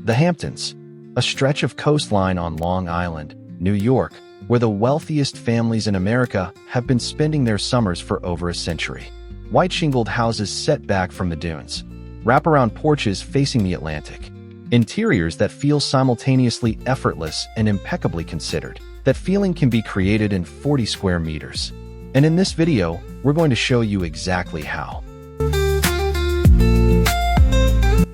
The Hamptons, a stretch of coastline on Long Island, New York, where the wealthiest families in America have been spending their summers for over a century. White shingled houses set back from the dunes, wraparound porches facing the Atlantic, interiors that feel simultaneously effortless and impeccably considered. That feeling can be created in 40 square meters. And in this video, we're going to show you exactly how.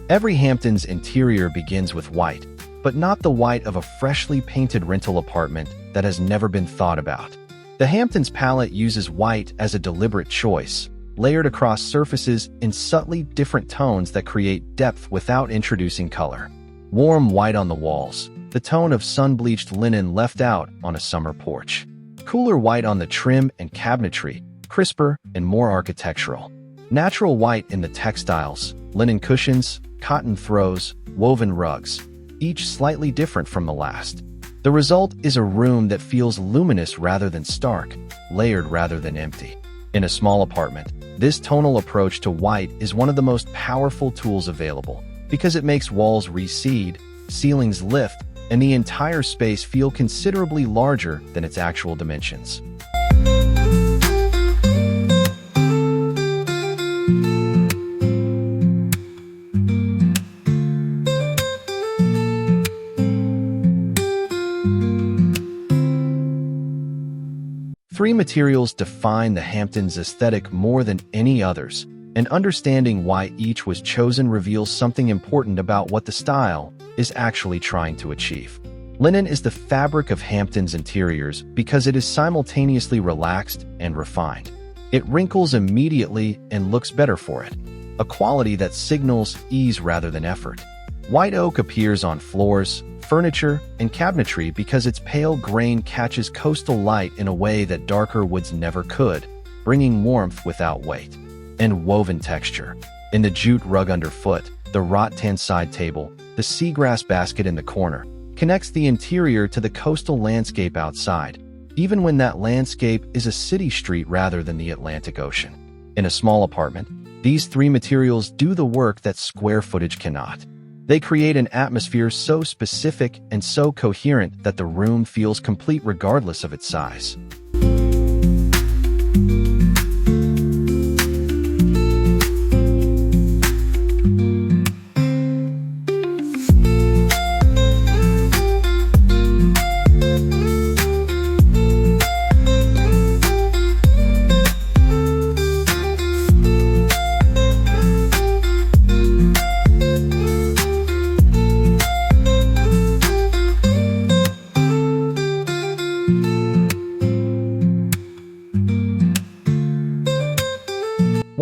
Every Hamptons interior begins with white, but not the white of a freshly painted rental apartment that has never been thought about. The Hamptons palette uses white as a deliberate choice, layered across surfaces in subtly different tones that create depth without introducing color. Warm white on the walls, the tone of sun-bleached linen left out on a summer porch. Cooler white on the trim and cabinetry, crisper and more architectural. Natural white in the textiles, linen cushions, cotton throws, woven rugs, each slightly different from the last. The result is a room that feels luminous rather than stark, layered rather than empty. In a small apartment, this tonal approach to white is one of the most powerful tools available because it makes walls recede, ceilings lift, and the entire space feel considerably larger than its actual dimensions. Three materials define the Hamptons' aesthetic more than any others, and understanding why each was chosen reveals something important about what the style is actually trying to achieve. Linen is the fabric of Hamptons' interiors because it is simultaneously relaxed and refined. It wrinkles immediately and looks better for it, a quality that signals ease rather than effort. White oak appears on floors, furniture, and cabinetry because its pale grain catches coastal light in a way that darker woods never could, bringing warmth without weight. And woven texture. In the jute rug underfoot, the rattan side table, the seagrass basket in the corner, connects the interior to the coastal landscape outside, even when that landscape is a city street rather than the Atlantic Ocean. In a small apartment, these three materials do the work that square footage cannot. They create an atmosphere so specific and so coherent that the room feels complete regardless of its size.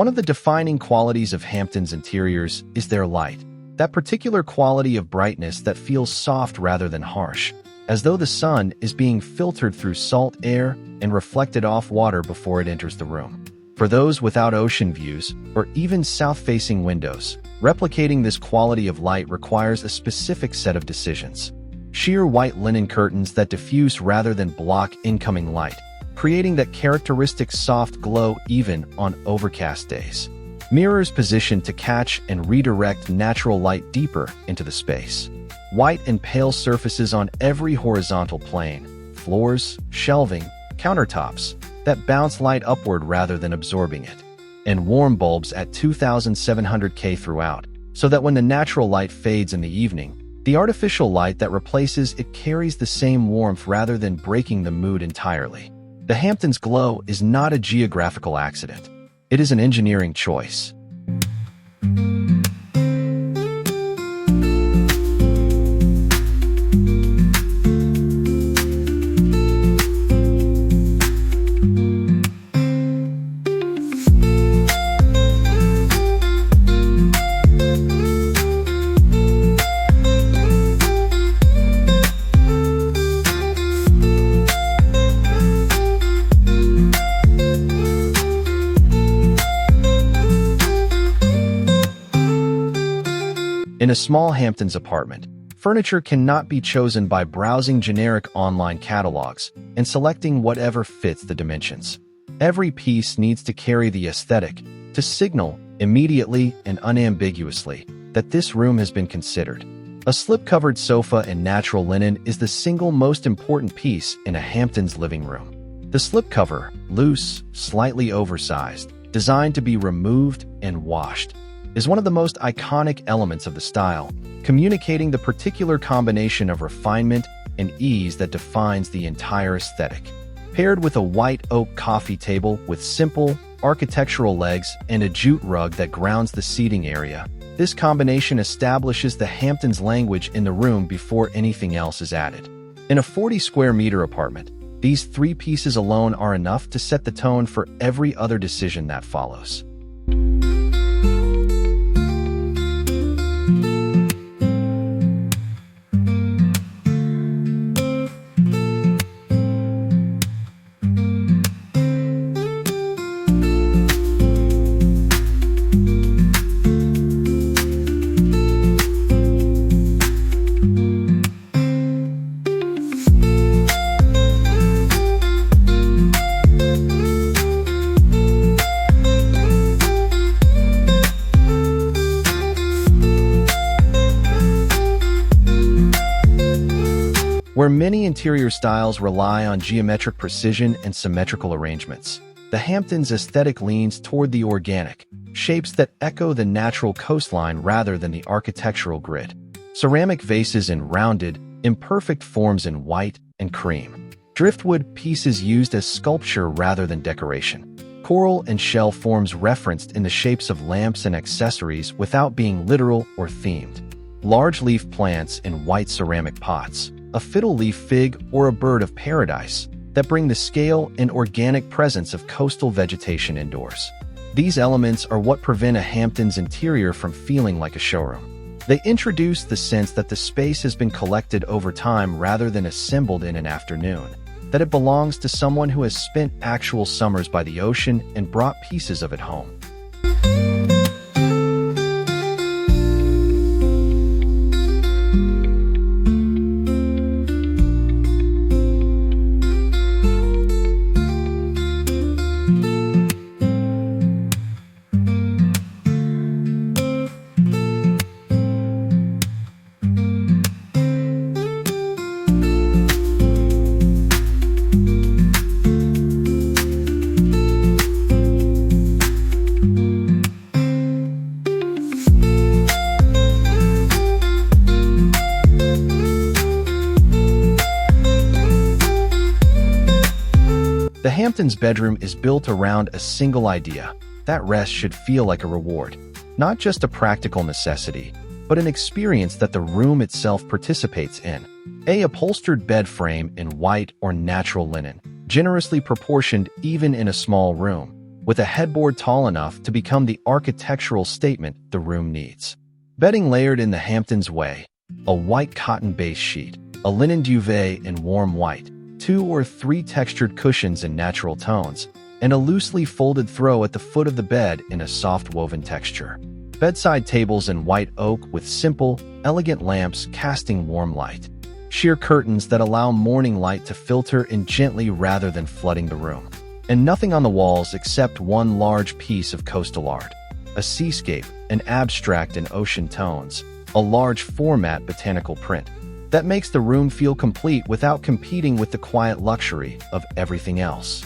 One of the defining qualities of Hamptons' interiors is their light, that particular quality of brightness that feels soft rather than harsh, as though the sun is being filtered through salt air and reflected off water before it enters the room. For those without ocean views, or even south-facing windows, replicating this quality of light requires a specific set of decisions. Sheer white linen curtains that diffuse rather than block incoming light, creating that characteristic soft glow even on overcast days. Mirrors positioned to catch and redirect natural light deeper into the space. White and pale surfaces on every horizontal plane, floors, shelving, countertops, that bounce light upward rather than absorbing it. And warm bulbs at 2,700 K throughout, so that when the natural light fades in the evening, the artificial light that replaces it carries the same warmth rather than breaking the mood entirely. The Hamptons' glow is not a geographical accident. It is an engineering choice. In a small Hamptons apartment, furniture cannot be chosen by browsing generic online catalogs and selecting whatever fits the dimensions. Every piece needs to carry the aesthetic, to signal, immediately and unambiguously, that this room has been considered. A slip-covered sofa in natural linen is the single most important piece in a Hamptons living room. The slipcover, loose, slightly oversized, designed to be removed and washed, is one of the most iconic elements of the style, communicating the particular combination of refinement and ease that defines the entire aesthetic. Paired with a white oak coffee table with simple, architectural legs and a jute rug that grounds the seating area, this combination establishes the Hamptons language in the room before anything else is added. In a 40-square-meter apartment, these three pieces alone are enough to set the tone for every other decision that follows. Where many interior styles rely on geometric precision and symmetrical arrangements, the Hamptons aesthetic leans toward the organic, shapes that echo the natural coastline rather than the architectural grid. Ceramic vases in rounded, imperfect forms in white and cream. Driftwood pieces used as sculpture rather than decoration. Coral and shell forms referenced in the shapes of lamps and accessories without being literal or themed. Large leaf plants in white ceramic pots, a fiddle leaf fig or a bird of paradise that bring the scale and organic presence of coastal vegetation indoors. These elements are what prevent a Hamptons interior from feeling like a showroom. They introduce the sense that the space has been collected over time rather than assembled in an afternoon, that it belongs to someone who has spent actual summers by the ocean and brought pieces of it home. The Hamptons bedroom is built around a single idea: that rest should feel like a reward, not just a practical necessity, but an experience that the room itself participates in. A upholstered bed frame in white or natural linen, generously proportioned even in a small room, with a headboard tall enough to become the architectural statement the room needs. Bedding layered in the Hamptons way: a white cotton base sheet, a linen duvet in warm white, 2 or 3 textured cushions in natural tones, and a loosely folded throw at the foot of the bed in a soft woven texture. Bedside tables in white oak with simple, elegant lamps casting warm light. Sheer curtains that allow morning light to filter in gently rather than flooding the room. And nothing on the walls except one large piece of coastal art. A seascape, an abstract in ocean tones, a large format botanical print that makes the room feel complete without competing with the quiet luxury of everything else.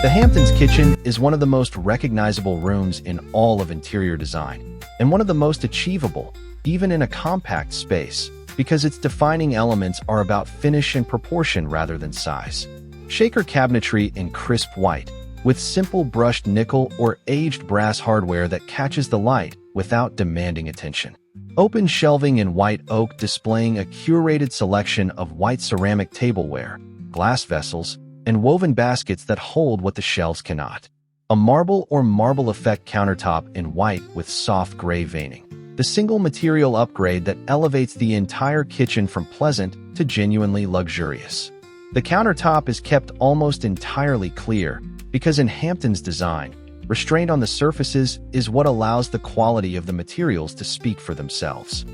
The Hamptons kitchen is one of the most recognizable rooms in all of interior design, and one of the most achievable, even in a compact space, because its defining elements are about finish and proportion rather than size. Shaker cabinetry in crisp white, with simple brushed nickel or aged brass hardware that catches the light without demanding attention. Open shelving in white oak displaying a curated selection of white ceramic tableware, glass vessels, and woven baskets that hold what the shelves cannot. A marble or marble effect countertop in white with soft gray veining. the single material upgrade that elevates the entire kitchen from pleasant to genuinely luxurious. The countertop is kept almost entirely clear because in Hamptons' design, restraint on the surfaces is what allows the quality of the materials to speak for themselves.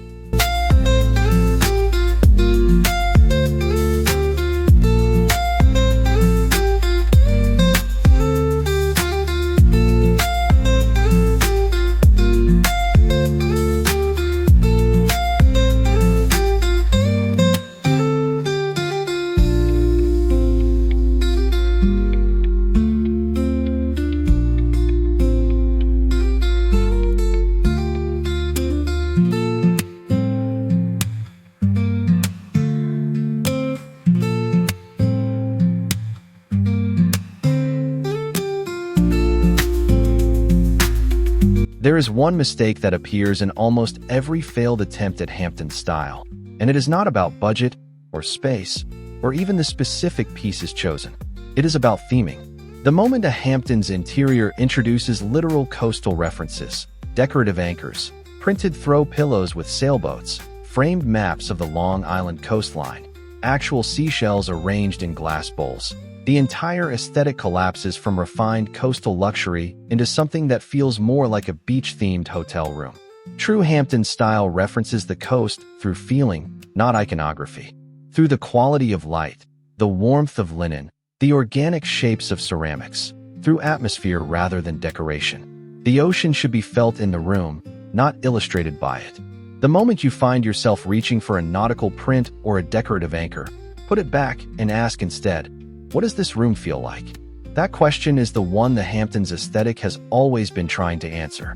There is one mistake that appears in almost every failed attempt at Hamptons style, and it is not about budget or space or even the specific pieces chosen. It is about theming. The moment a Hamptons interior introduces literal coastal references, decorative anchors, printed throw pillows with sailboats, framed maps of the Long Island coastline, actual seashells arranged in glass bowls, the entire aesthetic collapses from refined coastal luxury into something that feels more like a beach-themed hotel room. True Hampton style references the coast through feeling, not iconography. Through the quality of light, the warmth of linen, the organic shapes of ceramics. Through atmosphere rather than decoration. The ocean should be felt in the room, not illustrated by it. The moment you find yourself reaching for a nautical print or a decorative anchor, put it back and ask instead, what does this room feel like? That question is the one the Hamptons aesthetic has always been trying to answer.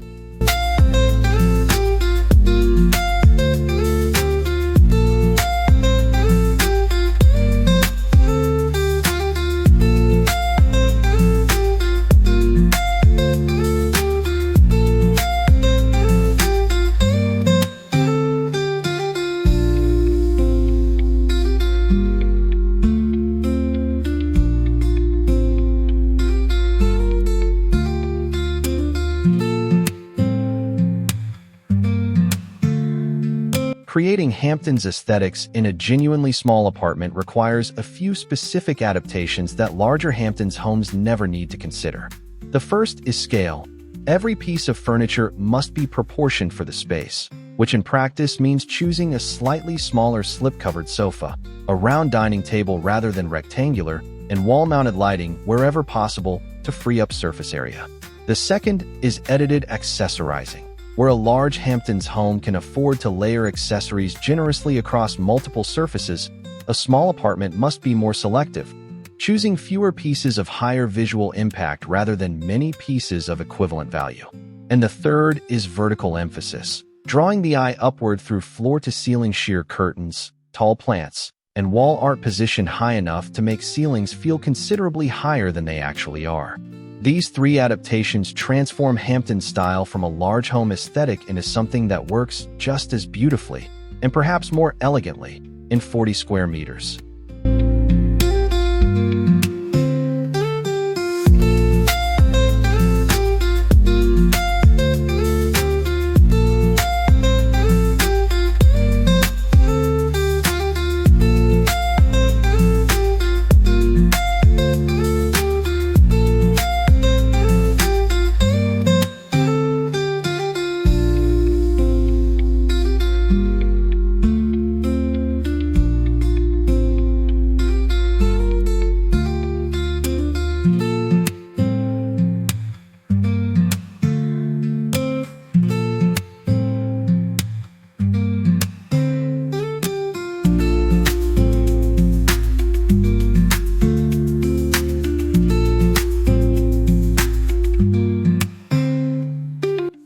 Creating Hamptons aesthetics in a genuinely small apartment requires a few specific adaptations that larger Hamptons homes never need to consider. The first is scale. Every piece of furniture must be proportioned for the space, which in practice means choosing a slightly smaller slip-covered sofa, a round dining table rather than rectangular, and wall-mounted lighting wherever possible to free up surface area. The second is edited accessorizing, where a large Hamptons home can afford to layer accessories generously across multiple surfaces. A small apartment must be more selective, choosing fewer pieces of higher visual impact rather than many pieces of equivalent value. And the third is vertical emphasis, drawing the eye upward through floor-to-ceiling sheer curtains, tall plants, and wall art positioned high enough to make ceilings feel considerably higher than they actually are. These three adaptations transform Hampton style from a large home aesthetic into something that works just as beautifully, and perhaps more elegantly, in 40 square meters.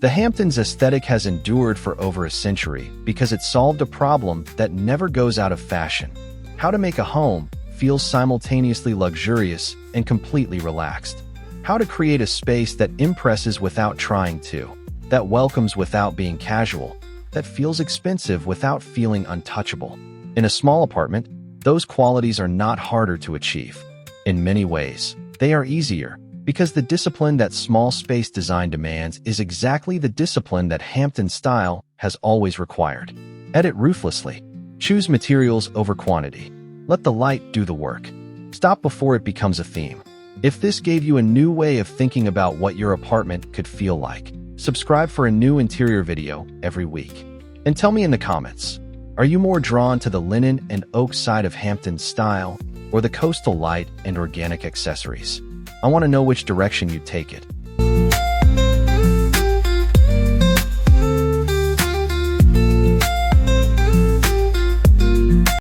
The Hamptons aesthetic has endured for over a century because it solved a problem that never goes out of fashion: how to make a home feel simultaneously luxurious and completely relaxed. How to create a space that impresses without trying to, that welcomes without being casual, that feels expensive without feeling untouchable. In a small apartment, those qualities are not harder to achieve. In many ways, they are easier, because the discipline that small space design demands is exactly the discipline that Hampton style has always required. Edit ruthlessly. Choose materials over quantity. Let the light do the work. Stop before it becomes a theme. If this gave you a new way of thinking about what your apartment could feel like, subscribe for a new interior video every week. And tell me in the comments, are you more drawn to the linen and oak side of Hamptons style, or the coastal light and organic accessories? I want to know which direction you take it.